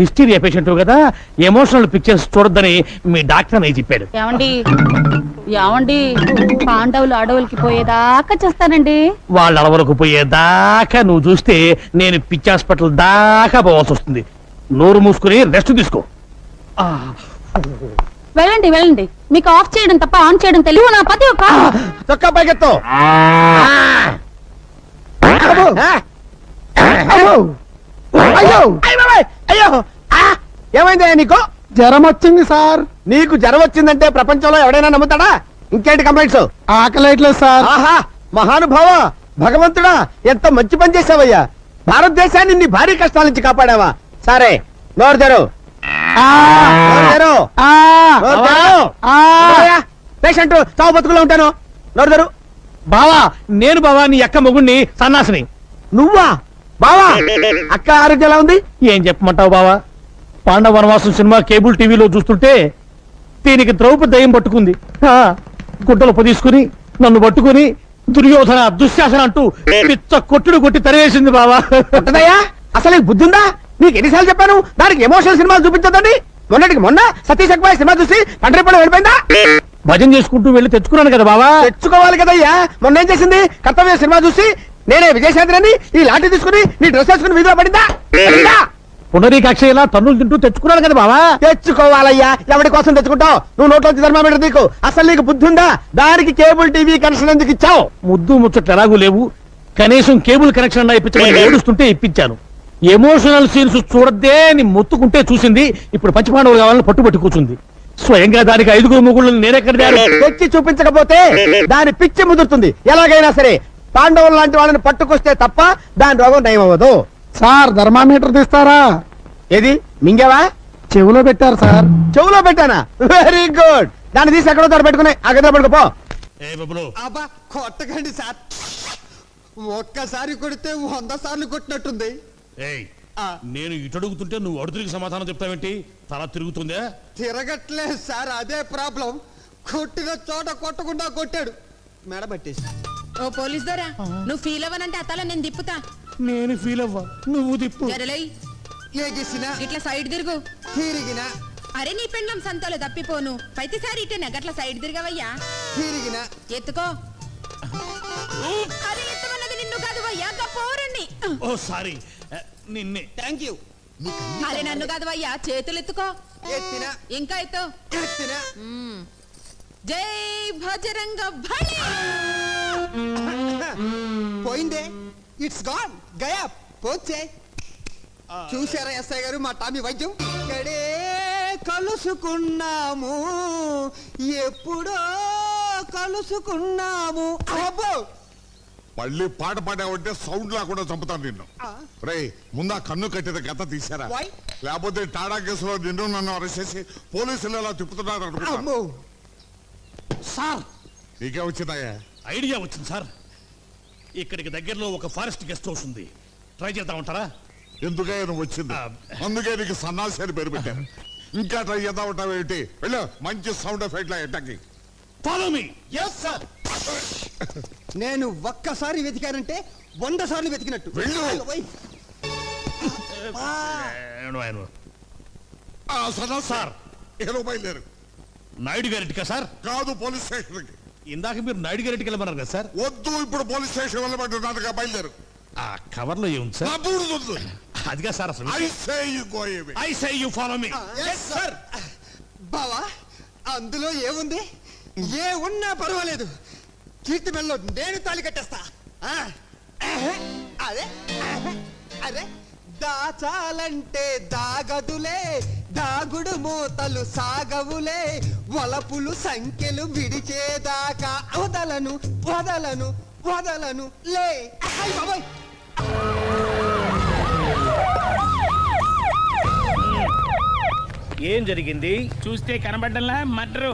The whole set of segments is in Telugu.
హిస్టీరియా పేషెంట్ కదా, ఎమోషనల్ పిక్చర్స్ చూడొద్దని మీ డాక్టర్ అని చెప్పాడు. ఏమండి ఏమండి పాండవులు అడవులకి పోయేదాకా చేస్తానండి. వాళ్ళ అడవులకు పోయేదాకా నువ్వు చూస్తే నేను పిచ్చి హాస్పిటల్ దాకా పోవాల్సి వస్తుంది. నోరు మూసుకుని రెస్ట్ తీసుకో. వెళ్ళండి వెళ్ళండి, మీకు ఆఫ్ చేయడం తప్ప ఆన్ చేయడం తెలియదు. నా పతి ఒక చొక్కా పైకెత్తు. అయ్యో అయ్యో ఏమైందయ్యా నీకు? జ్వరం వచ్చింది సార్. నీకు జ్వరం వచ్చిందంటే ప్రపంచంలో ఎవడైనా నమ్ముతాడా? ఇంకేంటి కంప్లైంట్స్? ఆకలేట్లేదు సార్. ఆహా, మహానుభావ, భగవంతుడా, ఎంత మంచి పని చేసావయ్యా. భారతదేశాన్ని నీ భారీ కష్టాల నుంచి కాపాడావా. సరే, నోరు తెరు. పేషెంట్ చావు బతుకులో ఉంటాను. నోరు తెరు. బావా, నేను బావా నీ అక్క మొగుణ్ణి, సన్నాసిని. నువ్వా బావా? అక్క ఆరోగ్యం ఎలా ఉంది? ఏం చెప్పమంటావు బావా? పాండవ వనవాసం సినిమా కేబుల్ టీవీలో చూస్తుంటే దీనికి ద్రౌపది దయ్యం పట్టుకుంది. గుడ్డలు పొదీసుకుని నన్ను పట్టుకుని దుర్యోధన దుశ్శాసన అంటూ పిచ్చ కొట్టుడు కొట్టి తరివేసింది బావా. ఉంటదయ్యా, అసలు నీకు బుద్ధి ఉందా? నీకు ఎన్నిసార్లు చెప్పాను దానికి ఎమోషనల్ సినిమాలు చూపించదండి. మొన్నటికి మొన్న సతీష్ అక్బాయ్ సినిమా చూసి పంటరిపడి వెళ్ళిపోయిందా? భజన చేసుకుంటూ వెళ్ళి తెచ్చుకున్నాను కదా బావా. తెచ్చుకోవాలి కదయ్యా. మొన్న ఏం చేసింది? కర్తవ్య సినిమా చూసి నేనే విజయశాంతిని ఈ లాఠీ తీసుకుని నీ డ్రెస్ వేసుకుని వీధిలో పడిందా? పునరీకాక్ష ఇలా తన్నులు తింటూ తెచ్చుకున్నాను కదా బావా. తెచ్చుకోవాలయ్యా. ఎవరి కోసం తెచ్చుకుంటావు? నువ్వు నోట్లోంచి థర్మామీటర్ నీకు. అసలు నీకు బుద్ధి ఉందా? దానికి కేబుల్ టీవీ కనెక్షన్ ఎందుకు ఇచ్చావు? ముద్దు ముచ్చట్లు ఎలాగూ లేవు, కనీసం కేబుల్ కనెక్షన్ అన్నా ఇప్పించమని ఏడుస్తుంటే ఇప్పించాను. ఎమోషనల్ సీన్స్ చూడద్దే అని మొత్తుకుంటే చూసింది. ఇప్పుడు పంచపాండవులు కావాలని పట్టుబట్టి కూర్చుంది. స్వయంగా దానికి 5 మొగుళ్ళని నేనెక్కడ తెచ్చి చూపించకపోతే దాని పిచ్చి ముదురుతుంది. ఎలాగైనా సరే పాండవులు లాంటి వాళ్ళని పట్టుకొస్తే తప్ప దాని రోగం నయం అవ్వదు. సార్ థర్మామీటర్ తీస్తారా? ఏది మింగావా? చెవులో పెట్టారు సార్. చెవులో పెట్టానా? Very good. దాన్ని తీసి ఎక్కడో తోట పెట్టుకుని ఆ గదిలో పడుకోపో. అబ్బా కొట్టకండి సార్. ఒక్కసారి కొడితే 100 సార్లు కొట్టినట్టుంది. నేను ఇటు అడుగుతుంటే నువ్వు అడుగురికి సమాధానం చెప్తావేంటి? తల తిరుగుతుందే? తిరగట్లేదు సార్, అదే ప్రాబ్లం. కొట్టిన చోట కొట్టకుండా కొట్టాడు. మెడ పట్టేసి. ఓ పోలీస్ దొరా, నువ్వు ఫీల్ అవ్వనంటే అతల నేను దిప్పుతా. నేను ఫీల్ అవ్వ, నువ్వు దిప్పు. జరలై లేగిసిన ఇట్లా సైడ్ తిరుగు. తిరిగిన అరే నీ పెండ్లం సంతలో తప్పిపోను. ప్రతిసారి ఇటేనా గట్ల సైడ్ తిరగవయ్యా. తిరిగిన ఎత్తుకో. అరే ఎత్తమన్నది నిన్ను కాదు వయ్యా, పోరండి. ఓ సారీ, నిన్నే. Thank you. అరే నన్ను కాదు వయ్యా, చేతులు ఎత్తుకో. ఎత్తిన ఇంకా ఎత్తు. ఎత్తిన. జై భజరంగ బలి. పోయిందే, ఇట్స్ గాన్, గయా పోచే. చూసారా ఎస్ఐ గారు మా టామీ వైద్యం? ఎక్కడే కలుసుకున్నాము, ఎప్పుడో కలుసుకున్నాము. అబ్బో, మళ్ళీ పాట పాడావంటే సౌండ్ లేకుండా చంపుతాను నిన్ను. రే, ముందా కన్ను కట్టిన గత తీసారా? లేకపోతే టాడా కేసులో నిన్ను నన్ను అరెస్ట్ చేసి పోలీసులు ఎలా తిప్పుతున్నారు అనుకుంటా. సార్, నీకే వచ్చిందయ్యా? ఐడియా వచ్చింది సార్. ఇక్కడికి దగ్గరలో ఒక ఫారెస్ట్ గెస్ట్ హౌస్ ఉంది, ట్రై చేద్దామంటారా? ఎందుకయ్యా నువ్వు వచ్చింది? అందుకే నీకు సన్నాసి అని పేరు పెట్టారు. ఇంకా ట్రై చేద్దామంటావు ఏంటి? వెళ్ళు, మంచి సౌండ్ ఎఫెక్ట్ లా ఎట్టకి. Follow me. yes sir. నేను ఒక్కసారి వెతికానంటే 100 సార్లు వెతికినట్టు. వెళ్ళు. సార్, ఏదో బయలుదేరు. నాయుడు గారింటికా సార్? కాదు, పోలీస్ స్టేషన్కి. ఇందాక మీరు నాయుడు గారింటికి వెళ్ళమన్నారు కదా సార్? వద్దు, ఇప్పుడు పోలీస్ స్టేషన్ వెళ్ళమంటున్నానుగా, బయలుదేరు. ఆ కవర్ లో ఏముంది సార్? నా బూడిద వద్దు. అదిగా సార్ అసలు. I say you go away. I say you follow me. yes sir. బావా, అందులో ఏముంది? ఏ ఉన్నా పర్వాలేదు, కీర్తి మెల్లో నేను తాళి కట్టేస్తా. అరే అరే, దాచాలంటే దాగదులే, దాగుడు మూతలు సాగవులే, వలపులు సంఖ్యలు విడిచేదాకా వదలను వదలను వదలను లే. బాబాయ్, ఏం జరిగింది? చూస్తే కనబడ్డంలా మర్డరు.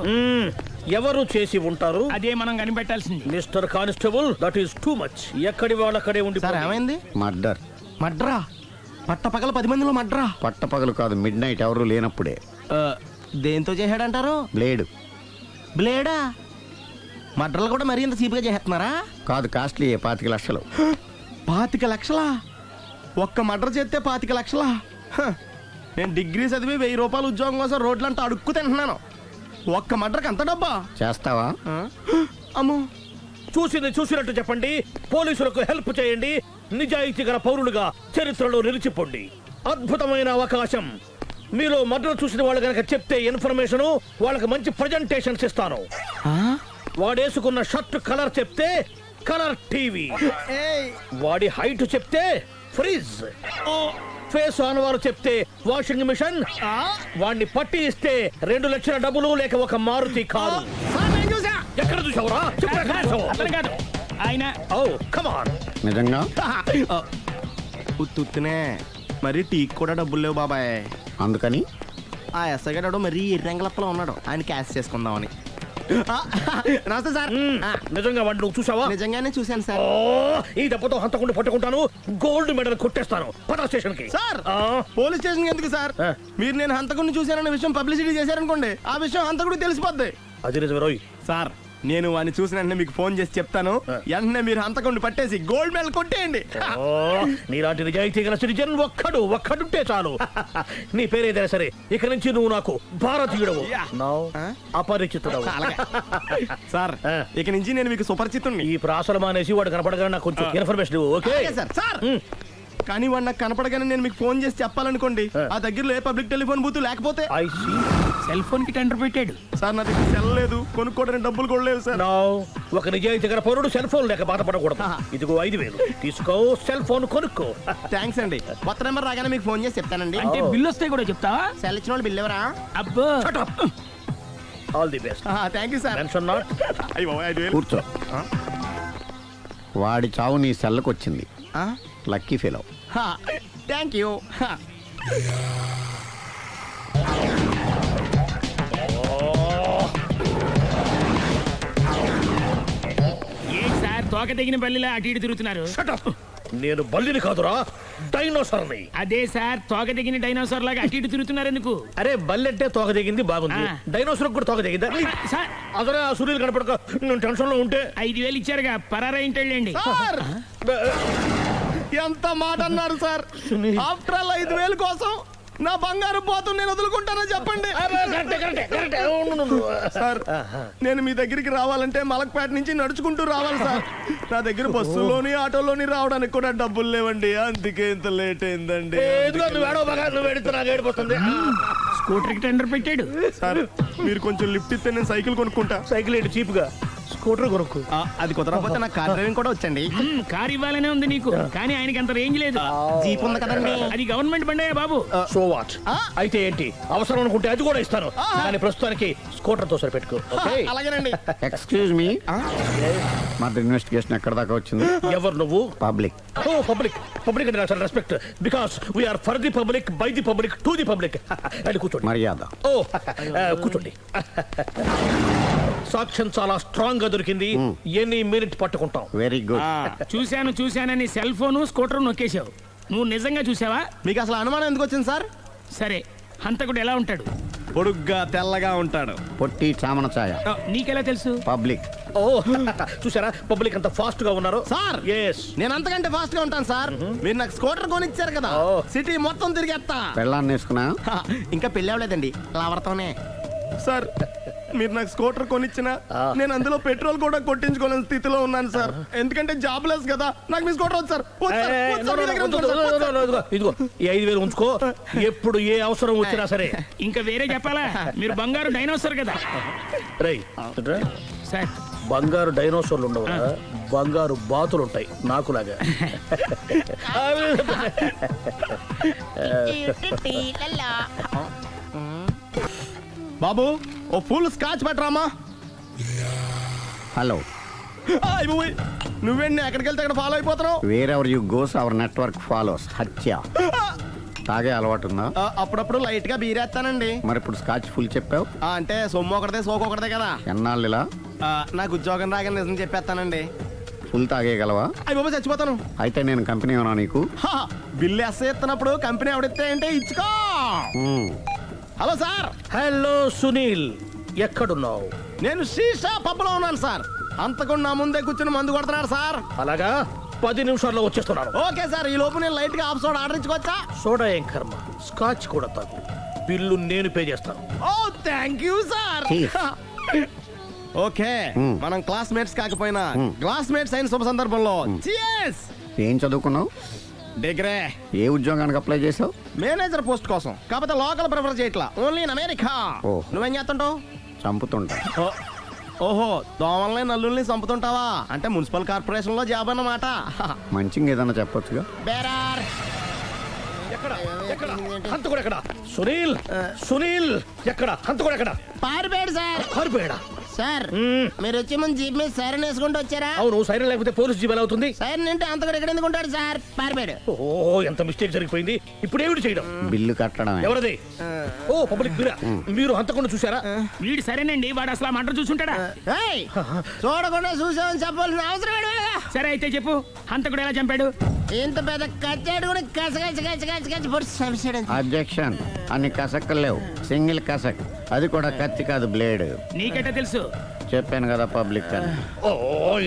ఎవరు చేసి ఉంటారు? అదే మనం కనిపెట్టాల్సింది. Mister constable, that is too much. ఎక్కడి వాళ్ళక్కడే ఉండి. ఏమైంది? మర్డర్. మడ్రా? పట్టపగల 10 మందిలో మడ్రా? పట్టపగలు కాదు, మిడ్ నైట్ ఎవరు లేనప్పుడే. దేంతో చేశాడంటారు? బ్లేడ్. బ్లేడా? మడ్రలు కూడా మరీ ఇంత సీపుగా చేస్తున్నారా? కాదు, కాస్ట్లీ 25 లక్షలు. 25 లక్షలా? ఒక్క మర్డర్ చేస్తే 25 లక్షలా? నేను డిగ్రీ చదివి 1000 రూపాయలు ఉద్యోగం కోసం రోడ్లంతా అడుక్కు తింటున్నాను. ఒక్క మడ్రకు అంత డబ్బా? చేస్తావా? అమ్మో, చూసింది చూసినట్టు చెప్పండి, పోలీసులకు హెల్ప్ చేయండి, నిజాయితీ గల పౌరులుగా చరిత్రలో నిలిచిపోండి. అద్భుతమైన అవకాశం. మీలో మర్డర్ చూసిన వాళ్ళు కనుక చెప్తే ఇన్ఫర్మేషన్, వాళ్ళకి మంచి ప్రజెంటేషన్స్ ఇస్తాను. వాడేసుకున్న షర్ట్ కలర్ చెప్తే కలర్ టీవీ, వాడి హైట్ చెప్తే ఫ్రిజ్, ఫేస్ ఆన్ వారు చెప్తే వాషింగ్ మిషన్, వాడిని పట్టి ఇస్తే 2 లక్షల డబ్బులు లేక ఒక మారుతి కారు. ఎక్కడ చూసావురా? చెప్పు, ఎక్కడ చూసావు? అతను కాదు ఆయన. Oh come on. నిజంగా? ఉత్తునే మరి టీకి కూడా డబ్బులు లేవు బాబాయ్. అందుకని ఆ ఎస్ఐ గారు మరీ ఎర్రంగలప్పలో ఉన్నాడు, ఆయన క్యాష్ చేసుకుందామని. నమస్తే సార్. నిజంగా వాడిని నువ్వు చూసావా? నిజంగానే చూశాను సార్. ఓ, ఈ దెబ్బతో హంతకుండా పట్టుకుంటాను, గోల్డ్ మెడల్ కొట్టేస్తాను. పద స్టేషన్ కి. సార్, పోలీస్ స్టేషన్ ఎందుకు సార్? మీరు నేను హంతకుడిని చూశానన్న విషయం పబ్లిసిటీ చేశారనుకోండి, ఆ విషయం హంతకుడికి తెలిసిపోద్ది. అది నిజమే రోయ్. సార్, నేను వాడిని చూసిన వెంటనే మీకు ఫోన్ చేసి చెప్తాను. వెంటనే మీరు హంతకుడిని పట్టేసి గోల్డ్ మెడల్ కొట్టేయండి. ఓ, నీలాంటి నిజాయితీ గల సిటిజన్ ఒక్కడుంటే చాలు. నీ పేరేదైనా సరే, ఇక నుంచి నువ్వు నాకు భారతీయుడవు, అపరిచితుడవు. సార్, ఇక నుంచి నేను మీకు సుపరిచితుణ్ణి. ఈ ప్రాసలు మానేసి వాడు కనపడగానే నాకు కొంచెం ఇన్ఫర్మేషన్ ఇవ్వు, ఓకే? సార్. సార్, కానీ వాడు నాకు కనపడగానే నేను మీకు ఫోన్ చేసి చెప్పాలనుకోండి, ఆ దగ్గరలో ఏ పబ్లిక్ టెలిఫోన్ బూత్ లేకపోతే. I see. సెల్ ఫోన్ కి టెండర్ పెట్టాడు. సార్, నా దగ్గర సెల్ లేదు, కొనుక్కోవడానికి డబ్బులు కూడా లేవు సార్. ఒక నిజాయితీ గల పౌరుడు సెల్ ఫోన్ లేక బాధపడకూడదు. ఇదిగో 5000 తీసుకో, సెల్ ఫోన్ కొనుక్కో. థ్యాంక్స్ అండి. కొత్త నెంబర్ రాగానే మీకు ఫోన్ చేసి చెప్తానండి. అంటే బిల్ వస్తే కూడా చెప్తావా? సెల్ ఇచ్చిన వాళ్ళు బిల్ ఎవరా? అబ్బో, all the best. Thank you sir. Mention not. కూర్చో. వాడి చావు నీ సెల్లకు వచ్చింది. Lucky fellow. Thank you. A sir తోక తెగిన బల్లిలా అటు ఇటు తిరుగుతున్నారు? నేను బల్లిని కాదురా, డైనోసార్ని. అదే సార్, తోక తెగిన డైనోసార్ లాగా అటు ఇటు తిరుగుతున్నారు ఎందుకు? అరే, బల్లెట్టే తోక దిగింది బాగుంది, డైనోసార్ కూడా తోక దిగిందా? సార్, అదరే ఆ సూర్యులు కనపడక నేను టెన్షన్ లో ఉంటే 5000 ఇచ్చారుగా, పరారా ఇంటండి. సార్, ఎంత మాట అన్నారు సార్? ఆఫ్టర్ ఆల్ 5000 కోసం నా బంగారు పోతు నేను వదులుకుంటానని చెప్పండి. సార్, నేను మీ దగ్గరికి రావాలంటే మలక్పేట నుంచి నడుచుకుంటూ రావాలి సార్. నా దగ్గర బస్సులోని ఆటోలోని రావడానికి కూడా డబ్బులు లేవండి, అందుకే ఇంత లేట్ అయిందండి. స్కూటర్ కి టెండర్ పెట్టాడు. సార్, మీరు కొంచెం లిఫ్ట్ ఇస్తే నేను సైకిల్ కొనుక్కుంటా. సైకిల్ ఏంటి చీప్ గా, స్కూటర్ కొనుక్కు. అది కుదరకపోతే నాకు కార్ డ్రైవింగ్ కూడా వచ్చండి. కార్ ఇవ్వాలనే ఉంది నీకు, కానీ ఆయనకి అంత రేంజ్ లేదు. జీప్ ఉంది కదండి. అది గవర్నమెంట్ బండే బాబు. So what? అయితే ఏంటి, అవసరం అనుకుంటే అది కూడా ఇస్తాను, కానీ ప్రస్తుతానికి స్కూటర్ తో సరిపెట్టుకో. అలాగేనండి. ఎక్స్క్యూజ్ మీ, మర్డర్ ఇన్వెస్టిగేషన్ ఎక్కడ దాకా వచ్చింది? ఎవరు నువ్వు? పబ్లిక్. ఓ, పబ్లిక్. పబ్లిక్ అంటే నాకు respect, because we're for the public, by the public, to the public. అది కూర్చోండి. మర్యాద. ఓ, కూర్చోండి. సాక్ష్యం చాలా స్ట్రాంగ్ గా దొరికింది, ఎన్ని మినిట్ పట్టుకుంటాం. Very good. చూశానని సెల్ ఫోను స్కూటర్ నొక్కేశావు. నువ్వు నిజంగా చూసావా? మీకు అసలు అనుమానం ఎందుకు వచ్చింది సార్? సరే, హంతకుడు ఎలా ఉంటాడు? పొడుగ్గా తెల్లగా ఉంటాడు. పొట్టి చామన ఛాయ. నీకెలా తెలుసు? పబ్లిక్. ఓ, చూసారా పబ్లిక్ అంత ఫాస్ట్ గా ఉన్నారు. సార్, ఎస్, నేను అంతకంటే ఫాస్ట్ గా ఉంటాను సార్. మీరు నాకు స్కూటర్ కొనిచ్చారు కదా, సిటీ మొత్తం తిరిగేస్తా. పెళ్ళాన్ని వేసుకున్నా? ఇంకా పెళ్ళి అవ్వలేదండి, లవర్తోనే. సార్, మీరు నాకు స్కూటర్ కొనిచ్చిన నేను అందులో పెట్రోల్ కూడా కొట్టించుకోలేని స్థితిలో ఉన్నాను సార్. ఎందుకంటే జాబ్ లెస్ కదా, నాకు మీ స్కూటర్ వద్దు సార్. ఇదిగో ఈ 5000 ఉంచుకో, ఎప్పుడు ఏ అవసరం వచ్చినా సరే. ఇంకా వేరే చెప్పాలా? మీరు బంగారు డైనోసార్ కదా. రై సార్, బంగారు డైనోసార్లు ఉండవు, బంగారు బాతులు ఉంటాయి నాకులాగా. బాబు, ఓ ఫుల్ స్కాచ్ పెట్టరామా. హలో. నువ్వేండి ఎక్కడికి వెళ్తే అక్కడ ఫాలో అయిపోతున్నావు? Wherever you goes our network follows. హత్య. తాగే అలవాటు ఉందా? అప్పుడప్పుడు లైట్ గా బీరేస్తానండి. మరి ఇప్పుడు స్కాచ్ ఫుల్ చెప్పావు అంటే సొమ్ము ఒకటిదే సోకు ఒకటిదే కదా. ఎన్నాళ్ళు ఇలా? నాకు ఉద్యోగం రాగానే నిజం చెప్పేస్తానండి. ఫుల్ తాగేయగలవా? అయ్యి బాబు, చచ్చిపోతాను. అయితే నేను కంపెనీ ఉన్నా నీకు? బిల్లు ఎస్ఐ ఎత్తినప్పుడు కంపెనీ ఎవడితే అంటే ఇచ్చుకో. Hello sir. హలో సునీల్, ఎక్కడున్నావు? నేను శీషా పబ్లో ఉన్నాను సార్. అంతకుండా నా ముందే కూర్చుని మందు కొడుతున్నాడు సార్. అలాగా, 10 నిమిషాల్లో వచ్చేస్తున్నాను. ఓకే సార్, ఈ లోపు నేను లైట్ గా ఆఫ్ సోడా ఆర్డర్ ఇచ్చుకోవచ్చా? సోడా ఏం కర్మ, స్కాచ్ కూడా తాగు. బిల్లు నేను పే చేస్తాను. ఓ థ్యాంక్ యూ సార్. ఓకే, మనం క్లాస్మేట్స్ కాకపోయినా క్లాస్మేట్స్ అయిన శుభ సందర్భంలో cheers. ఏం చదువుకున్నావు? డిగ్రీ. ఏ ఉద్యోగానికి అప్లై చేసావు? మేనేజర్ పోస్ట్ కోసం, కాకపోతే లోకల్ ప్రిఫర్ చేయట్లా, ఓన్లీ ఇన్ అమెరికా. ఓ. నువ్వేం చేస్తుంటావు? చంపుతుంటా. ఓహో, దోమల్ని నల్లుల్ని చంపుతుంటావా? అంటే మున్సిపల్ కార్పొరేషన్ లో జాబ్ అన్నమాట. మంచిగా ఏదన్నా చెప్పొచ్చుగా. బేరార్. ఎక్కడ ఎక్కడ హంతకుడు ఎక్కడ? సునీల్, సునీల్ ఎక్కడ? హంతకుడు ఎక్కడ? పారిపోయాడు సార్. పారిపోయాడా? సార్ మీరు వచ్చే ముందు జీప్ మీద సైరన్ వేసుకుంటూ వచ్చారా? అవును, సైరన్ లేకపోతే పోలీస్ జీబ్ ఎలా అవుతుంది? సైరన్ అంటే అంతగా ఎక్కడ ఎందుకు ఉంటాడు సార్? పారిపోయాడు. ఓ, ఎంత మిస్టేక్ జరిగిపోయింది. ఇప్పుడు ఏమిటి చేయడం? బిల్లు కట్టడమే. ఎవరది? ఓ, పబ్లిక్ మీరా? మీరు హంతకుండా చూసారా? వీడు సరేనండి, వాడు అసలు ఆ మంట చూసుంటాడా? ఏయ్, చూడకుండా చూసామని చెప్పాల్సిన అవసరం ఏంటి? సరే అయితే చెప్పు, హంతకుడు ఎలా చంపాడు? ఇంత పెద్ద కచ్చాడు కూడా కచ్చ పొడి సమస్యడు. అబ్జెక్షన్. అన్ని కసక్కులు లేవు, సింగిల్ కసక్. అది కూడా కత్తి కాదు, బ్లేడ్. నీకెట్టా తెలుసు? చెప్పాను కదా పబ్లిక్ అని. ఓ,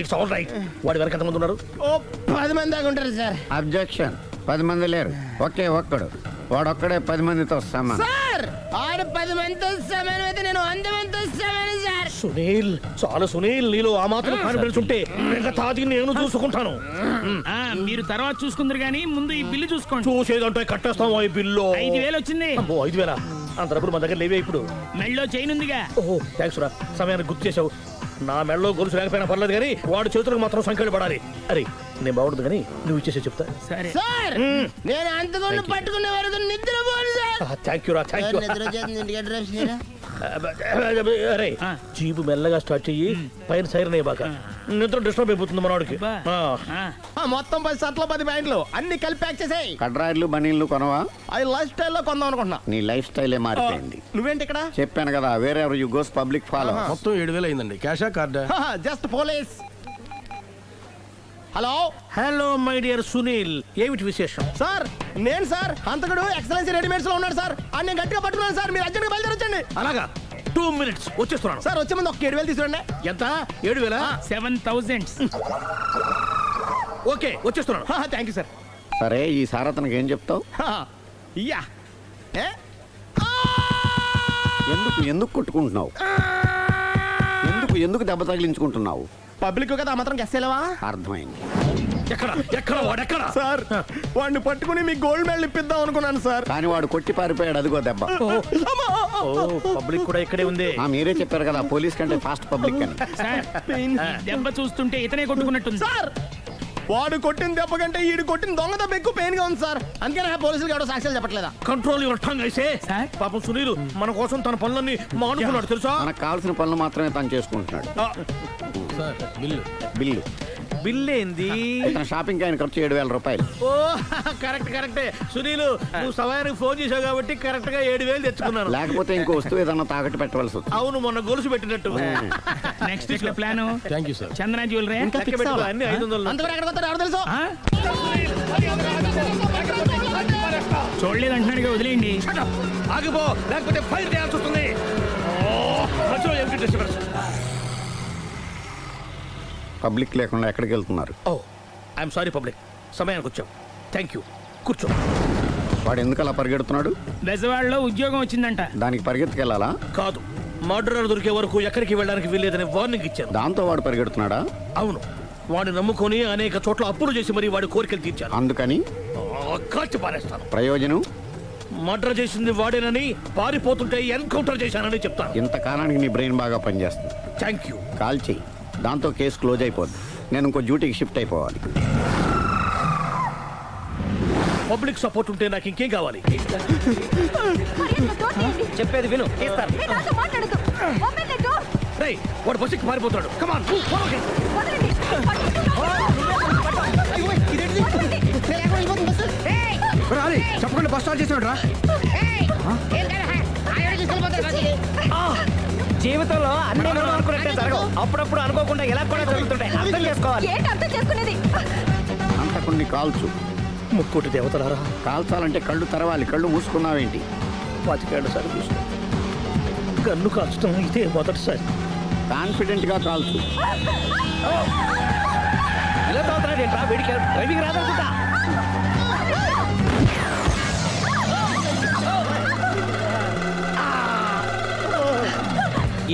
ఇట్స్ ఆల్ రైట్. వాడి వెనక ఎంతమంది ఉన్నారు? ఓ 10 మంది దాకా ఉంటారు సార్. అబ్జెక్షన్. 10 మంది లేరు, ఒకే ఒక్కడు. వాడొక్కడే 10 మందితో సమానం. సార్ ఆడు 10 మందితో సమానం అయితే నేను 100 మందితో సమానం సార్. సునీల్, చాలా సునీల్, నీలో ఆ మాత్రం కాన్ఫిడెన్స్ ఉంటే మిగతాది నేను చూసుకుంటాను. ఆ, మీరు తర్వాత చూసుకుందరు గానీ ముందు ఈ బిల్లు చూసుకోండి. చూసేదంటే కట్టేస్తాం ఈ బిల్లు. 5,000 వచ్చింది. అమ్మో, 5,000? అంత డబ్బులు మన దగ్గర లేవే ఇప్పుడు. మెళ్ళో చైన్ ఉందిగా. ఓహో, థ్యాంక్స్ రా, సమయానికి గుర్తు చేసావు. నా మెడలో గొలుసు లేకపోయినా పర్లేదు కానీ వాడు చేతులకు మాత్రం సంఖ్యలు పడాలి. అరే, నేను బాగుండదు కానీ నువ్వు ఇచ్చేసే చెప్తా. సరే సార్ నేను అంతకుండా పట్టుకునే వరకు నిద్రపోను సార్. థ్యాంక్ యూ రా, థ్యాంక్ యూ. నిద్ర వచ్చేస్తుంది, ఇంటికి డ్రైవ్ చేయరా? అరే, జీబు మెల్లగా స్టార్ట్ చెయ్యి, పైన సైరన్ అయ్యాక నిద్ర డిస్టర్బ్ అయిపోతుంది మనవాడికి. బా. ఆ. మొత్తం 10 షర్ట్లు 10 ప్యాంట్లు అన్ని కలిపి ప్యాక్ చేసేయ్. కడ్రాయిలు బనీళ్లు కొనవా? అది లైఫ్ స్టైల్లో కొందాం అనుకుంటున్నా. నీ లైఫ్ స్టైలే మారిపోయింది. నువ్వేంటి ఇక్కడ? చెప్పాను కదా, వేరే ఎవరు యు గోస్ పబ్లిక్ ఫాలో. మొత్తం 7,000 అయిందండి. క్యాషా కార్డా? Just police. Hello hello my dear Sunil, ఏమిటి విశేషం? సార్, నేను సార్ హంతకుడు ఎక్సలెన్సీ రెడీమేడ్స్ లో ఉన్నాడు సార్. అని నేను గట్టిగా పట్టుకున్నాను సార్. మీరు అర్జెంట్గా బయలుదేరొచ్చండి. అలాగా, 2 minutes వచ్చేస్తున్నాను. సార్ వచ్చే ముందు ఒక 7,000 తీసుకురండి. ఎంత? 7,000? 7,000. ఓకే, వచ్చేస్తున్నాను. Thank you sir. సరే, ఈ సారతనకి ఏం చెప్తావు? ఇయ్యా ఎందుకు ఎందుకు కొట్టుకుంటున్నావు? ఎందుకు దెబ్బ తగిలించుకుంటున్నావు? పబ్లిక్ కదా మాత్రం గెస్సేలేవా? అర్థమైంది. ఎక్కడ ఎక్కడ వాడెక్కడ? సార్ వాడిని పట్టుకుని మీ గోల్డ్ మెడల్ ఇప్పిద్దాం అనుకున్నాను సార్. కానీ వాడు కొట్టి పారిపోయాడు, అదిగో దెబ్బ. పబ్లిక్ కూడా ఇక్కడే ఉంది. మీరే చెప్పారు కదా పోలీస్ కంటే ఫాస్ట్ పబ్లిక్ అని. సార్, ఈ దెబ్బ చూస్తుంటే ఇతనే కొట్టుకున్నట్టుంది. సార్ వాడు కొట్టిన దెబ్బ కంటే ఈడు కొట్టిన దొంగ దెబ్బ ఎక్కువ పెయిన్ గా ఉంది సార్. అందుకే పోలీసులు ఎవడో సాక్ష్యాలు చెప్పట్లేదా? కంట్రోల్ యువర్ టంగ్ అయితే. సార్? పాపం సునీల్ మన కోసం తన పనులన్నీ మానుకున్నాడు తెలుసా? మనకు కావాల్సిన పనులు మాత్రమే తను చేసుకుంటున్నాడు. బిల్లు బిల్ ఏంది? ఇతను షాపింగ్ ఆయన ఖర్చు 7,000 రూపాయలు. ఓ, కరెక్ట్ కరెక్టే. సునీల్, నువ్వు సమయానికి ఫోన్ చేసావు కాబట్టి కరెక్ట్ గా 7,000 తెచ్చుకున్నాను. లేకపోతే ఇంకో వస్తువు ఏదన్నా తాకట్టు పెట్టవలసి వస్తుంది. అవును, మొన్న గొలుసు పెట్టినట్టు. Next week plan thank you sir. Chandana jewellery. లెక్క పెట్టుకో, అన్ని 500. అంతవరకు ఎక్కడ వస్తారో ఎవరు తెలుసు? చూడలేదు అంటున్నాడుగా, వదిలేయండి. ఆగిపో, లేకపోతే ఫైర్ చేయాల్సి వస్తుంది. మధ్యలో ఏమిటి డిస్టర్బెన్స్? పబ్లిక్ లేకుండా ఎక్కడికి వెళ్తున్నారు? ఓ, ఐఎమ్ సారీ పబ్లిక్, సమయానికి వచ్చాం. థ్యాంక్ యూ, కూర్చో. వాడు ఎందుకు అలా పరిగెడుతున్నాడు? బెజవాడలో ఉద్యోగం వచ్చిందంట. దానికి పరిగెత్తుకెళ్ళాలా? కాదు, మర్డరర్ దొరికే వరకు ఎక్కడికి వెళ్ళడానికి వీల్లేదని వార్నింగ్ ఇచ్చాను. దాంతో వాడు పరిగెడుతున్నాడా? అవును, వాడిని నమ్ముకొని అనేక చోట్ల అప్పులు చేసి మరి వాడి కోరికలు తీర్చాను. అందుకని కాల్చి పారేస్తాను. ప్రయోజనం? మర్డర్ చేసింది వాడేనని, పారిపోతుంటే ఎన్కౌంటర్ చేశానని చెప్తాను. ఇంతకాలానికి నీ బ్రెయిన్ బాగా పనిచేస్తుంది. Thank you. కాల్ చెయ్యి, దాంతో కేసు క్లోజ్ అయిపోద్ది. నేను ఇంకో డ్యూటీకి షిఫ్ట్ అయిపోవాలి. పబ్లిక్ సపోర్ట్ ఉంటే నాకు ఇంకేం కావాలి? చెప్పేది విను. రేయ్, వాడు బస్సుకి పారిపోతాడు. కమాన్, చెప్పకుండా బస్ స్టార్ట్ చేసాడు రా. జీవితంలో అన్ని అనుకున్నట్టే జరగవు. అప్పుడప్పుడు అనుకోకుండా ఎలా కూడా జరుగుతుంటాయి. అర్థం చేసుకోవాలి. అంతకుని కాల్చు. ముక్కోటి దేవతలారా, కాల్చాలంటే కళ్ళు తెరవాలి. కళ్ళు మూసుకున్నావేంటి? 25 సార్లు చూసిన గన్ను కాల్చడం ఇదే మొదటిసారి. కాన్ఫిడెంట్ గా కాల్చు. ఇలా తోతున్నాడు ఏంట్రా వీడికి డ్రైవింగ్ రాదనుకుంటా.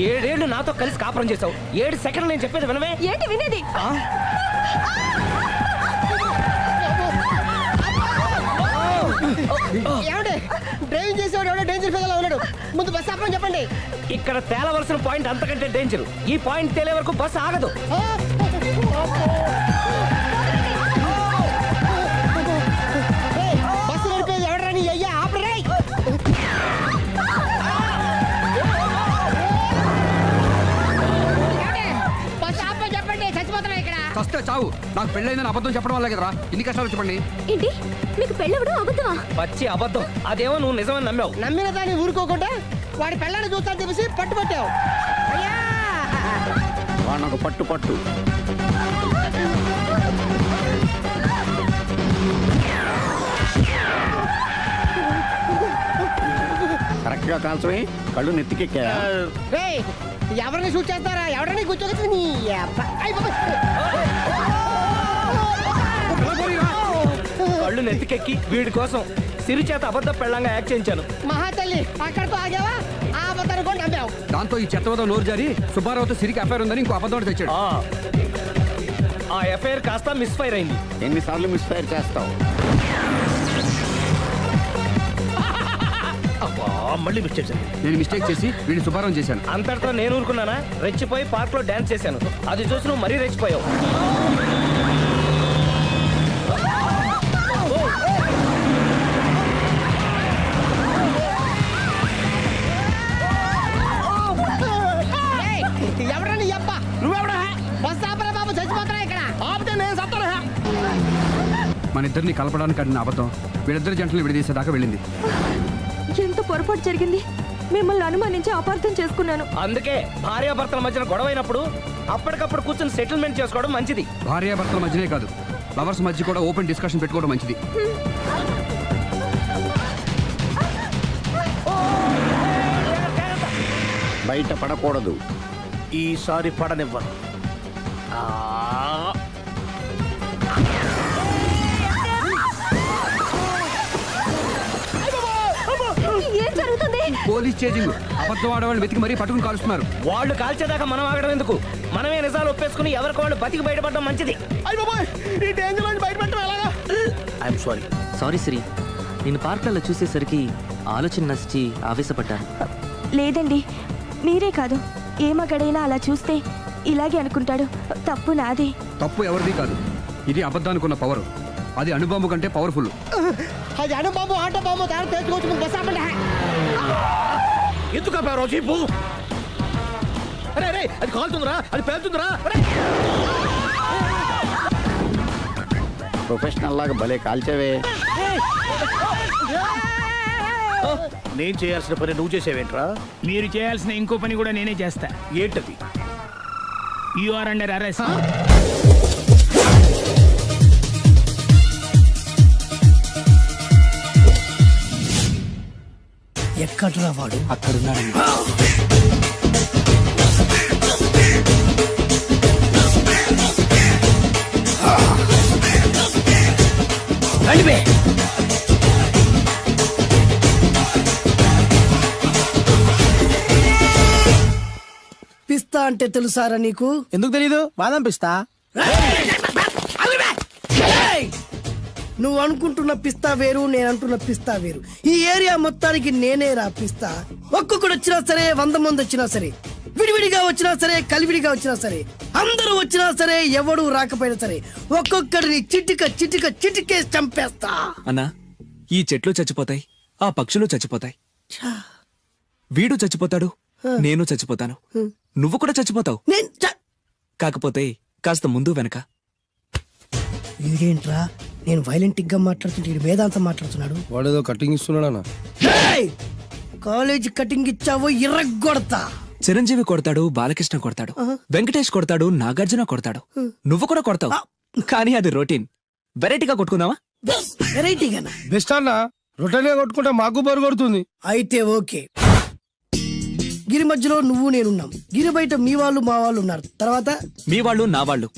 ఏడేళ్ళు నాతో కలిసి కాపురం చేసావు, 7 సెకండ్లు నేను చెప్పేది వినవే. ఏంటి వినేది? డ్రైవింగ్ చేసేవాడు ఎవడో డేంజర్ ఫీల్ ఉన్నాడు. ముందు బస్ ఆపమని చెప్పండి. ఇక్కడ తేలవలసిన పాయింట్ అంతకంటే డేంజర్. ఈ పాయింట్ తేలే వరకు బస్సు ఆగదు. బస్సు నడిపేది ఎవడరాని అయ్యా ఆపరే. బస్ ఆపమని చెప్పండి, చచ్చిపోతున్నా ఇక్కడ. ఫస్ట్ చావు. నాకు పెళ్ళైందని అబద్ధం చెప్పడం వల్ల కదరా ఇన్ని కష్టాలు చెప్పండి. ఏంటి మీకు పెళ్ళవడం అబద్ధమా? పచ్చి అబద్ధం. అదేమో నువ్వు నిజమని నమ్మావు. నమ్మిన దాన్ని ఊరుకోకుండా వాడి పెళ్ళాన్ని చూస్తాను చెప్పేసి పట్టుబట్టావు. అయ్యా వాడినొక పట్టు పట్టు. కరెక్ట్ గా కాల్చమే. కళ్ళు నెత్తికెక్కా. రేయ్, ఎవరిని షూట్ చేస్తారా? ఎవరిని కూర్చోగచ్చు నీ అబ్బా. అయ్ బాబోయ్. కళ్ళు నెత్తికెక్కి వీడి కోసం సిరి చేత అబద్ధ పెళ్ళంగా యాక్ట్ చేయించాను. మహాతల్లి అక్కడితో ఆగావా? ఆ అబద్ధాన్ని కూడా నమ్మావు. దాంతో ఈ చెత్తవదో నోరు జారి సుబ్బారావుతో సిరికి అఫైర్ ఉందని ఇంకో అబద్ధం తెచ్చాడు. ఆ ఎఫ్ఐఆర్ కాస్త మిస్ఫైర్ అయింది. ఎన్నిసార్లు మిస్ఫైర్ చేస్తావు? మళ్ళీ మిస్టేక్ చేశాను. నేను మిస్టేక్ చేసి వీడిని సుబ్బారావు చేశాను. అంతటితో నేను ఊరుకున్నానా? రెచ్చిపోయి పార్క్ లో డాన్స్ చేశాను. అది చూసి నువ్వు మరీ రెచ్చిపోయావు. ఎవరని అబ్బా? నువ్వెవడా? బస్ ఆపరా బాబు, చచ్చిపోతున్నా ఇక్కడ. ఆపితే నేను సత్తాను. మన ఇద్దరిని కలపడానికి అడిగిన అబద్ధం వీళ్ళిద్దరి జంటలు విడదీసేదాకా వెళ్ళింది. ఎంత పొరపాటు జరిగింది. మిమ్మల్ని అనుమానించి అపార్థం చేసుకున్నాను. అందుకే భార్యాభర్తల మధ్యన గొడవ అయినప్పుడు అప్పటికప్పుడు కూర్చొని సెటిల్మెంట్ చేసుకోవడం మంచిది. భార్యాభర్తల మధ్యనే కాదు, లవర్స్ మధ్య కూడా ఓపెన్ డిస్కషన్ పెట్టుకోవడం మంచిది. బయట పడకూడదు. ఈసారి పడనివ్వను. ఏం జరుగుతుంది? Police chasing. అబద్ధం ఆడవాళ్ళు వెతికి మరీ పట్టుకుని కాలుస్తున్నారు. వాళ్ళు కాల్చేదాకా మనం ఆగడం ఎందుకు? మనమే నిజాలు ఒప్పేసుకుని ఎవరికి వాళ్ళు బతికి బయటపడడం మంచిది. అయ్య బాబోయ్, ఈ డేంజర్ నుంచి బయటపెట్టడం ఎలాగా? I'm sorry. సారీ శ్రీ, నేను పార్కులలో చూసేసరికి ఆలోచన నచ్చి ఆవేశపడ్డాను. లేదండి, మీరే కాదు, ఏ మగాడైనా అలా చూస్తే ఇలాగే అనుకుంటాడు. తప్పు నాదే. తప్పు ఎవరిది కాదు. ఇది అబద్ధానికి పవర్. అది అణుబాంబు కంటే పవర్ఫుల్. అది అణుబాంబు ఆటో బాంబు తయారు తెచ్చుకోవచ్చు. బస్ ఆపండి. ఎందుకు ఆపారో చెప్పు. అరే అరే, అది కాలుతుందిరా, అది పేలుతుందిరా. ప్రొఫెషనల్ లాగా భలే కాల్చేవే. నేను చేయాల్సిన పని నువ్వు చేసేవేంట్రా? మీరు చేయాల్సిన ఇంకో పని కూడా నేనే చేస్తా. ఏంటది? You are under arrest. ఎక్కడ్రా వాడు? అక్కడున్నాడు. పిస్తా అంటే తెలుసారా నీకు? ఎందుకు తెలీదు? బాదం పిస్తా. నువ్వు అనుకుంటున్న పిస్తా వేరు, నేను అంటున్న పిస్తా వేరు. ఈ ఏరియా మొత్తానికి నేనే రా పిస్తా. ఒక్కొక్కడు వచ్చినా సరే, 100 మంది వచ్చినా సరే, విడివిడిగా వచ్చినా సరే, కలివిడిగా వచ్చినా సరే, అందరూ వచ్చినా సరే, ఎవడు రాకపోయినా సరే, ఒక్కొక్కడిని చిటికేసి చంపేస్తా. అన్నా, ఈ చెట్లు చచ్చిపోతాయి, ఆ పక్షులు చచ్చిపోతాయి, వీడు చచ్చిపోతాడు, నేను చచ్చిపోతాను, నువ్వు కూడా చచ్చిపోతావు. కాకపోతే కాస్త ముందు వెనక. వీడేంట్రా, నేను వైలెంటిక్ గా మాట్లాడుతుంటే వేదాంతం మాట్లాడుతున్నాడు. వాడేదో కటింగ్ ఇస్తున్నాడా? కాలేజీ కటింగ్ ఇచ్చావో ఇర్రగొడతా. చిరంజీవి కొడతాడు, బాలకృష్ణ కొడతాడు, వెంకటేష్ కొడతాడు, నాగార్జున కొడతాడు, నువ్వు కూడా కొడతావు. కానీ అది రొటీన్. వెరైటీగా కొట్టుకుందామా? వెరైటీగానా? బెస్ట్ అన్న. రొటీన్ గా కొట్టుకుంటే మాకు బరు కొడుతుంది. అయితే ఓకే. గిరి మధ్యలో నువ్వు నేనున్నాం. గిరి బయట మీ వాళ్ళు మా వాళ్ళు ఉన్నారు. తర్వాత మీ వాళ్ళు నా వాళ్ళు.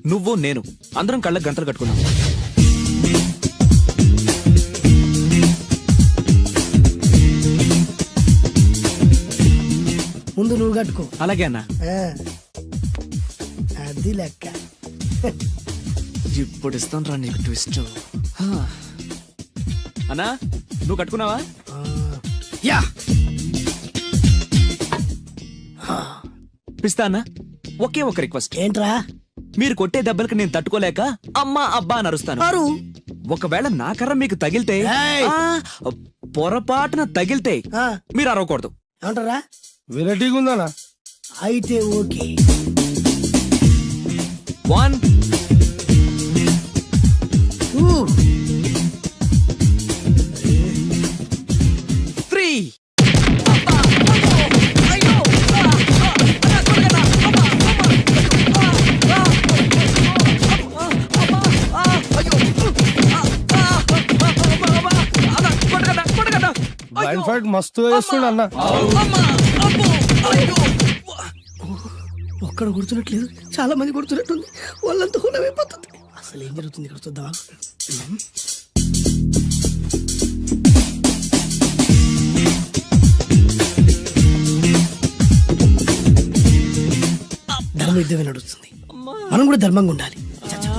నువ్వు నేను అందరం కళ్ళకి గంతలు కట్టుకున్నాం. ముందు నువ్వు కట్టుకో. అలాగే అన్నా. ఆ, అది లెక్క. ఇప్పుడు ఇస్తాను రా నీకు ట్విస్ట్. అన్నా నువ్వు కట్టుకున్నావా? యా పిస్తా అన్నా, ఒకే ఒక రిక్వెస్ట్. ఏంట్రా? మీరు కొట్టే దెబ్బలకి నేను తట్టుకోలేక అమ్మా అబ్బా అని అరుస్తాను. అరు. ఒకవేళ నా కర్ర మీకు తగిలితే, ఏయ్! పొరపాటున తగిలితే ఆ, మీరు అరవకూడదు. ఏమంటారా? వెరైటీగా ఉందన్నా. అయితే ఓకే. 1 3 బ్లైండ్ ఫైట్ మస్తు వేస్తుండ అన్న. ఒక్కడ గుర్తున్నట్లేదు, చాలా మంది గుర్తున్నట్టుంది. వాళ్ళంతా హులమైపోతుంది. అసలు ఏం జరుగుతుంది ఇక్కడ చూద్దామా? ధర్మ యుద్ధమే నడుస్తుంది. మనం కూడా ధర్మంగా ఉండాలి. చచ్చా.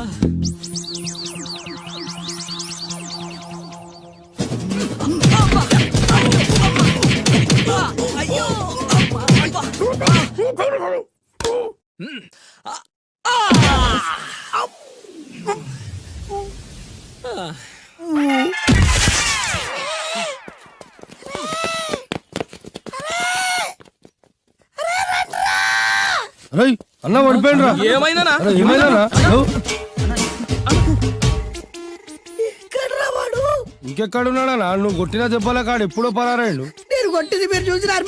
అరే అన్న పడిపోయిండ్రా. ఏమైందనా? ఏమైందన్నా? ఎక్కడ్రా వాడు? ఇంకెక్కడున్నాడన్నా? నువ్వు కొట్టిన దెబ్బల కాడు ఎప్పుడో పరారాయండు. నేను కొట్టింది మీరు చూసినారు.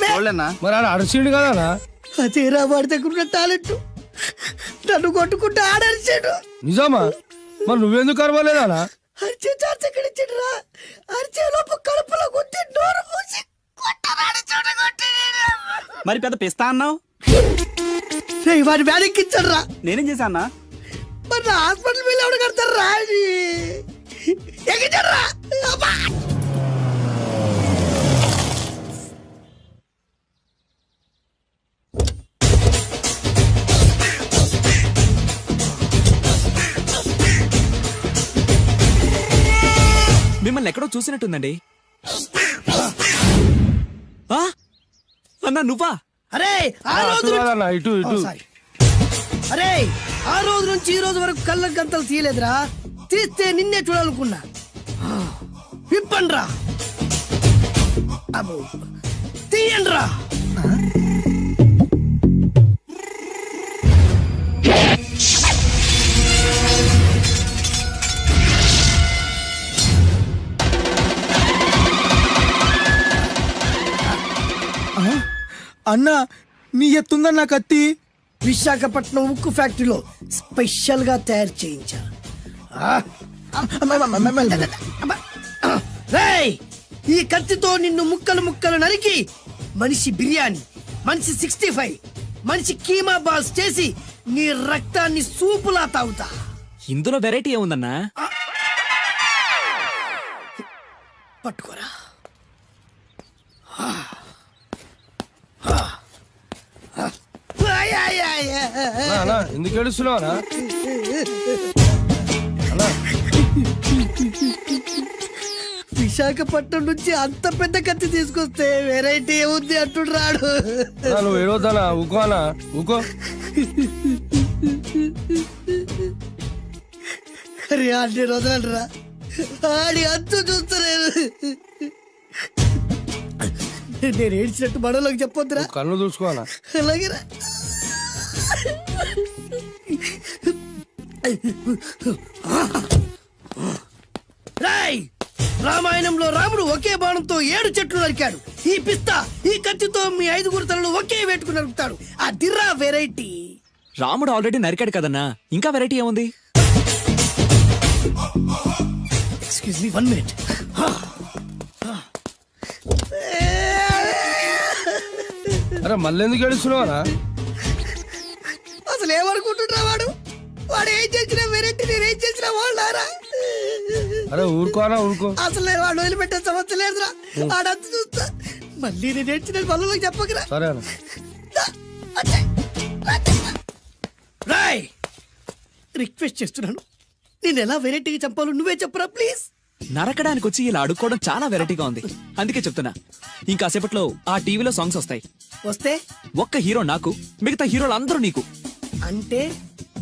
మరి ఆడ అరిసిండు కదనా? అదేరా వాడి దగ్గర ఉన్న టాలెంట్. నన్ను కొట్టుకుంటూ ఆడరిచాడు. నిజమా? మరి నువ్వెందుకు అరవలేదానా? అరిచే ఛాన్స్ ఎక్కడ ఇచ్చాడురా? అరిచే లోపు కడుపులో గుద్ది నోరు మూసి కొట్టరాని చోట కొట్టి. మరి పెద్ద పిస్తా అన్నావు, వాడి బ్యానికి ఇచ్చాడురా. నేనేం చేశానా? మరి హాస్పిటల్ బిల్ ఎవడు కడతారా? ఎక్కించాడురా. మిమ్మల్ని ఎక్కడో చూసినట్టుందండి. ఆ? అన్నా నువ్వా? అరే ఆ రోజు ఇటు ఇటు. అరే ఆ రోజు నుంచి ఈ రోజు వరకు కళ్ళ గంతలు తీయలేదురా. తీస్తే నిన్నే చూడాలనుకున్నా. విప్పండ్రా. అబ్బో తీయండ్రా. అన్న నీ ఎత్తుందన్న కత్తి. విశాఖపట్నం ఉక్కు ఫ్యాక్టరీలో స్పెషల్ గా తయారు చేయించా. రేయ్, ఈ కత్తితో నిన్ను ముక్కలు ముక్కలు నరికి మనిషి బిర్యానీ, మనిషి 65, మనిషి కీమా బాల్స్ చేసి నీ రక్తాన్ని సూపులా తాగుతా. ఇందులో వెరైటీ ఏముందన్నా? పట్టుకోరా. ఎందుకు ఏడుస్తున్నావా? విశాఖపట్నం నుంచి అంత పెద్ద కత్తి తీసుకొస్తే వెరైటీ ఏముంది అంటుడు రాడు. నువ్వు ఏడవద్దానా? ఊకోనా? ఊకో. అరే అన్ని రోజులరా ఆడి అంతు చూస్తలేరు. నేను ఏడ్చినట్టు మనలోకి చెప్పొద్దురా. కన్ను చూసుకోనా? అలాగేరా. రాయ్, రామాయణంలో రాముడు ఒకే బాణంతో 7 చెట్లు నరికాడు. ఈ పిస్తా ఈ కత్తితో మీ 5 తలలు ఒకే వేటుకు నరుకుతాడు. ఆ దిర్రా వెరైటీ. రాముడు ఆల్రెడీ నరికాడు కదన్నా, ఇంకా వెరైటీ ఏముంది? Excuse me 1 minute. అరే మళ్ళీ ఎందుకు ఏడుస్తున్నావా? అసలు ఏమనుకుంటుండ్రా వాడు? వాడు ఏం చేసిన వెరైటీ నేనేం చేసిన వాళ్ళారా అరే ఊరుకోనా ఊరుకో. అసలు నేను వాడు వదిలిపెట్టే సమస్య లేదురా ఆడంతా చూస్తా మళ్ళీ నేను ఏడ్చిన పనులకు చెప్పకరా సరే రాయ్ రిక్వెస్ట్ చేస్తున్నాను నేను ఎలా వెరైటీగా చంపాలో నువ్వే చెప్పరా ప్లీజ్. నరకడానికి వచ్చి ఇలా అడుక్కోవడం చాలా వెరైటీగా ఉంది. అందుకే చెప్తున్నా, ఇంకాసేపట్లో ఆ టీవీలో సాంగ్స్ వస్తాయి. వస్తే ఒక్క హీరో నాకు, మిగతా హీరోలు అందరూ నీకు. అంటే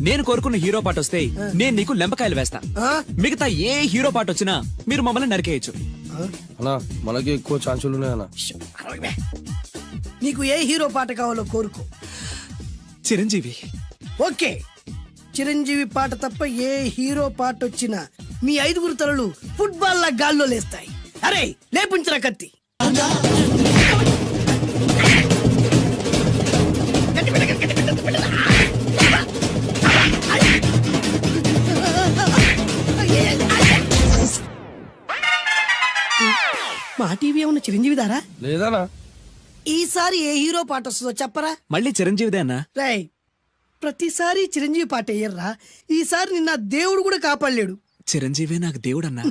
నేను కోరుకున్న హీరో పాట వస్తే నేను నీకు లెంపకాయలు వేస్తా. ఆ? మిగతా ఏ హీరో పాట వచ్చినా మీరు మమ్మల్ని నరికేయచ్చు. అన్నా మనకి ఎక్కువ ఛాన్సులు ఉన్నాయన్నా. నీకు ఏ హీరో పాట కావాలో కోరుకో. చిరంజీవి. ఓకే చిరంజీవి పాట తప్ప ఏ హీరో పాట వచ్చినా మీ 5 తలలు ఫుట్బాల్ లా గాల్లో లేస్తాయి. అరే లేపించరా కత్తి. మా టీవీ ఏమన్నా చిరంజీవి దారా లేదనా? ఈసారి ఏ హీరో పాట వస్తుందో చెప్పరా. మళ్ళీ చిరంజీవిదే అన్నా. రై ప్రతిసారి చిరంజీవి పాట వేయర్రా. ఈసారి నిన్న దేవుడు కూడా కాపాడలేడు. చిరంజీవి నాకు దేవుడన్నా.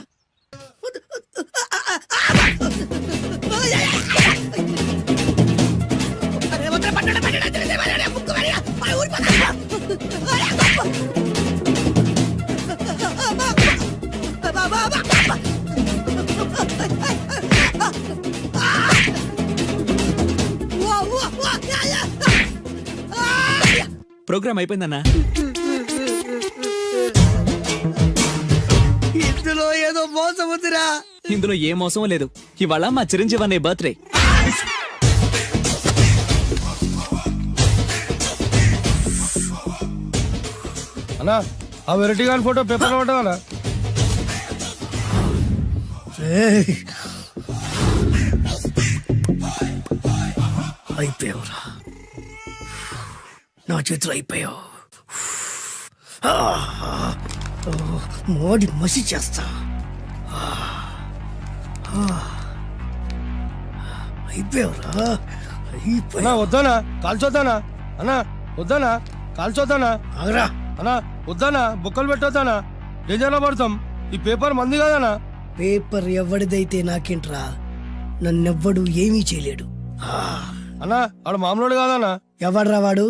ప్రోగ్రామ్ అయిపోయిందన్నా. ఇందులో ఏదో మోసం ఉందిరా. ఇందులో ఏ మోసం లేదు. ఇవాళ మా చిరంజీవి అనే బర్త్డే. అన్నా ఆ వెరైటీ గాని ఫోటో పేపర్ పడ్డా. అయిపోయావురా, నా చేతిలో అయిపోయావు. మోడి మసి చేస్తా. అయిపోయావురా, అయిపోయావు. వద్దానా కాల్చొద్దానా? అన్నా వద్దానా కాల్చొద్దానా? ఆగరా అన్నా వద్దానా బుక్కలు పెట్టొద్దానా? డేంజర్లో పడతాం. ఈ పేపర్ మంది కదనా? పేపర్ ఎవడిదైతే నాకేంట్రా, నన్నెవ్వడు ఏమీ చేయలేడు. అన్నా ఆడు మామూలు కాదనా? ఎవడ్రా వాడు?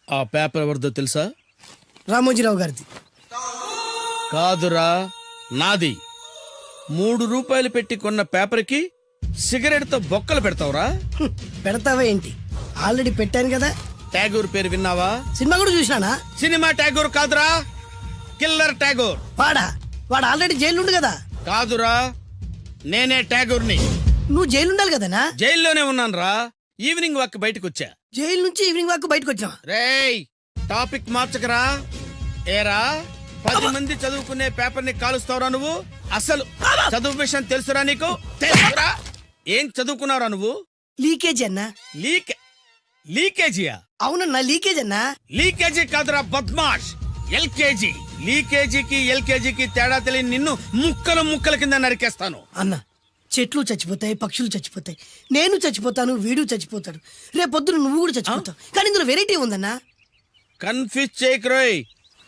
ఆ పేపర్ ఎవరిదో తెలుసా? రామోజీరావు గారిది. కాదురా, నాది. 3 రూపాయలు పెట్టి కొన్న పేపర్కి సిగరెట్ తో బొక్కలు పెడతావురా? పెడతావా ఏంటి? ఆల్రెడీ పెట్టాను కదా. ట్యాగూర్ పేరు విన్నావా? సినిమా కూడా చూసినానా? సినిమా ట్యాగూర్ కాదురా, కిల్లర్ ట్యాగూర్. వాడు ఆల్రెడీ జైలు కదా. కాదురా, నేనే ట్యాగూర్ని. నువ్వు జైలు ఉండాలి కదనా? జైల్లోనే ఉన్నాను రా. ఈవినింగ్ వాక్ బయటకు వచ్చా. జైలు నుంచి ఈవినింగ్ వాక్ బయటకు వచ్చా. రేయ్ టాపిక్ మార్చకరా. ఏరా 10 మంది చదువుకునే పేపర్ ని కాలుస్తావురా నువ్వు? అసలు చదువు విషయం తెలుసురా నీకు? తెలుసురా? ఏం చదువుకున్నారా నువ్వు? లీకేజీ అన్నా. లీకేజీయా? అవునన్నా లీకేజ్ అన్నా. లీకేజీ కాదురా బద్మాష్, ఎల్కేజీ. లీకేజీకి ఎల్కేజీకి తేడా తెలియని నిన్ను ముక్కలు ముక్కల కింద నరికేస్తాను. అన్నా చెట్లు చచ్చిపోతాయి, పక్షులు చచ్చిపోతాయి, నేను చచ్చిపోతాను, వీడు చచ్చిపోతాడు, రేపొద్దున నువ్వు కూడా చచ్చిపోతావు. కానీ ఇందులో వెరైటీ ఉందన్నా. కన్ఫ్యూజ్ చేయకురోయ్,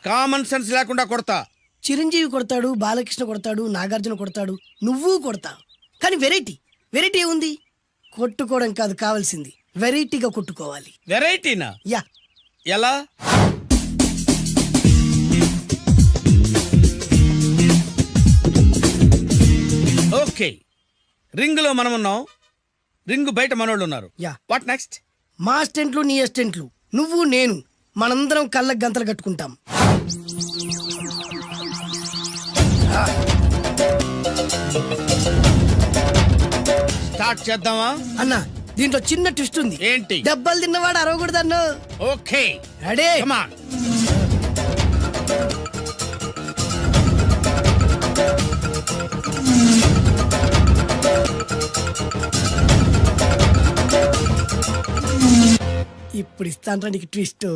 కామన్ సెన్స్ లేకుండా కొడతా. చిరంజీవి కొడతాడు, బాలకృష్ణ కొడతాడు, నాగార్జున కొడతాడు, నువ్వు కొడతావు. కానీ వెరైటీ ఉంది. కొట్టుకోవడం కాదు కావాల్సింది, వెరైటీగా కొట్టుకోవాలి. వెరైటీనా? యా. ఎలా? ఓకే, రింగ్ లో మనం ఉన్నాం, రింగ్ బయట మనోళ్ళు ఉన్నారు. యా. What next? మా అసిస్టెంట్లు, నీ అసిస్టెంట్లు, నువ్వు నేను, మనందరం కళ్ళకు గంతలు కట్టుకుంటాం. స్టార్ట్ చేద్దామా? అన్నా దీంట్లో చిన్న ట్విస్ట్ ఉంది. ఏంటి? దెబ్బలు తిన్నవాడు అరవకూడదన్ను. Okay ready? కమాన్. ఇప్పుడు ఇస్తాను నీకు ట్విస్ట్.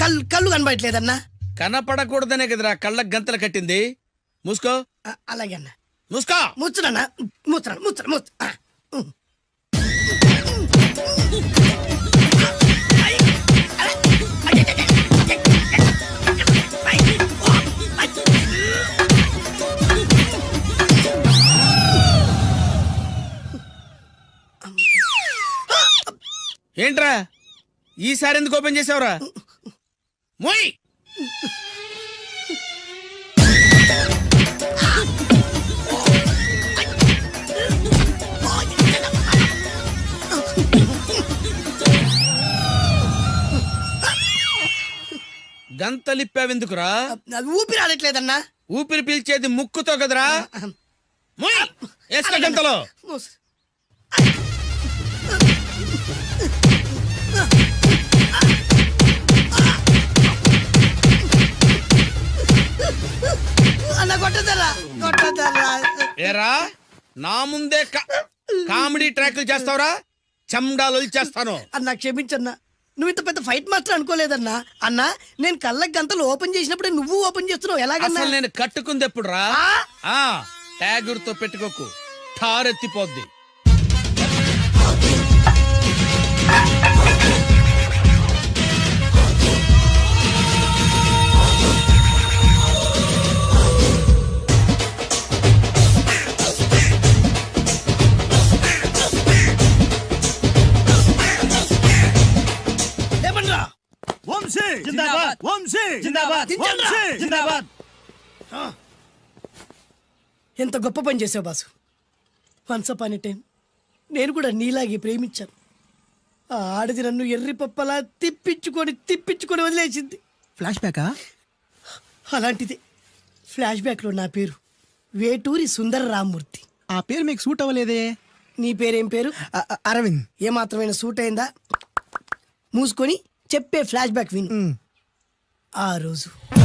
కళ్ళు కనబడట్లేదన్నా. కనపడకూడదనే కదరా కళ్ళకు గంతలు కట్టింది. మూసుకో. అలాగే అన్న. మూసుకో. ముచ్చునన్నా. ముచ్చున. ఏంట్రా ఈసారి ఎందుకు ఓపెన్ చేసావురా? మోయ్. గంతలిప్పావెందుకురా? ఊపిరి ఆడట్లేదన్నా. ఊపిరి పీల్చేది ముక్కుతో కదరా. మోయ్. వేసుకో గంతలో. అన్న కొట్టదరా. ఏరా నా ముందే కామెడీ ట్రాక్లు చేస్తావురా? చెమ్డాలు చేస్తాను. అన్నా క్షమించన్నా, నువ్వు ఇంత పెద్ద ఫైట్ మాస్టర్ అనుకోలేదన్నా. అన్నా నేను కళ్ళకి గంతలు ఓపెన్ చేసినప్పుడే నువ్వు ఓపెన్ చేస్తున్నావు. ఎలాగన్నా? అసలు నేను కట్టుకుంది ఎప్పుడురా? ట్యాగుర్తో పెట్టుకోకు, ఠారెత్తిపోద్ది. ఎంత గొప్ప పని చేసావు boss. Once upon a time నేను కూడా నీలాగే ప్రేమించాను. ఆ ఆడది నన్ను ఎర్రి పప్పలా తిప్పించుకొని వదిలేసింది. ఫ్లాష్ బ్యాకా? అలాంటిది ఫ్లాష్ బ్యాక్ లో నా పేరు వేటూరి సుందర రామ్మూర్తి. ఆ పేరు మీకు సూట్ అవ్వలేదే. నీ పేరేం పేరు? అరవింద్. ఏమాత్రమైన సూట్ అయిందా? మూసుకొని చెప్పే ఫ్లాష్ బ్యాక్ విను. ఆ రోజు